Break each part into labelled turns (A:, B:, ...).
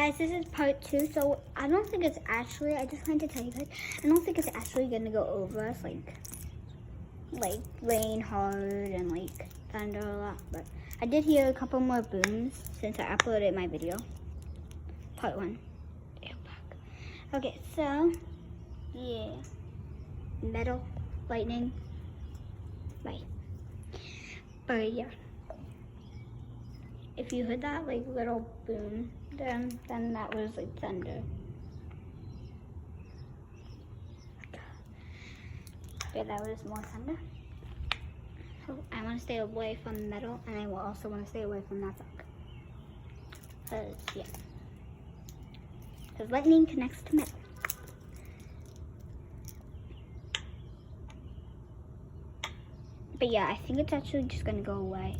A: Guys, this is part 2, so I don't think it's actually, I just wanted to tell you guys, I don't think it's actually gonna go over us, like rain hard and like thunder a lot, but I did hear a couple more booms since I uploaded my video. Part 1. Okay, so, yeah. Metal, lightning, right. But yeah. If you heard that like little boom, then that was like thunder. Okay, that was more thunder. So I want to stay away from metal, and I will also want to stay away from that suck. Cause yeah, cause lightning connects to metal. But yeah, I think it's actually just gonna go away.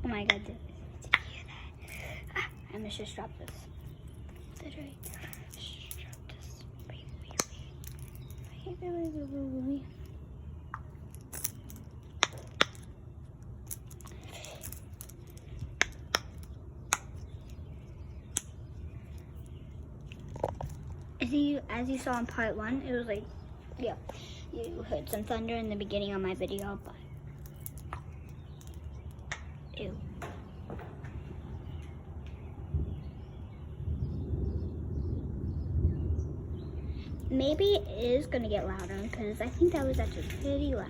A: Oh my god, did you hear that? I must just drop this. Literally, just drop this. Wait. As you saw in part 1, it was like, yeah, you heard some thunder in the beginning of my video, but ew. Maybe it is gonna get louder because I think that was actually pretty loud.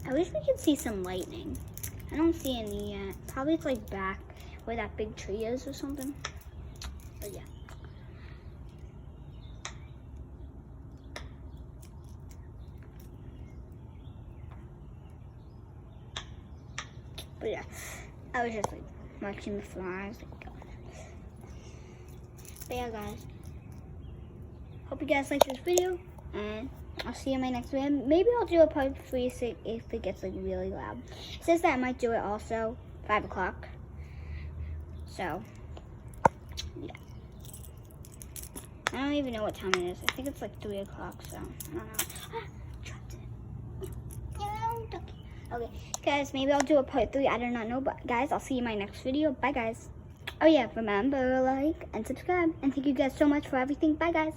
A: I wish we could see some lightning. I don't see any yet. Probably it's like back where that big tree is or something. But yeah. But yeah, I was just like watching the flies. But yeah, guys. Hope you guys like this video, and I'll see you in my next video. Maybe I'll do a part 3 if it gets like really loud. It says that I might do it also 5 o'clock. So yeah. I don't even know what time it is. I think it's like 3 o'clock, so I don't know. Dropped it. No, ducky. Okay, guys, maybe I'll do a part 3. I do not know, but guys, I'll see you in my next video. Bye, guys. Oh yeah, remember, like and subscribe. And thank you guys so much for everything. Bye, guys.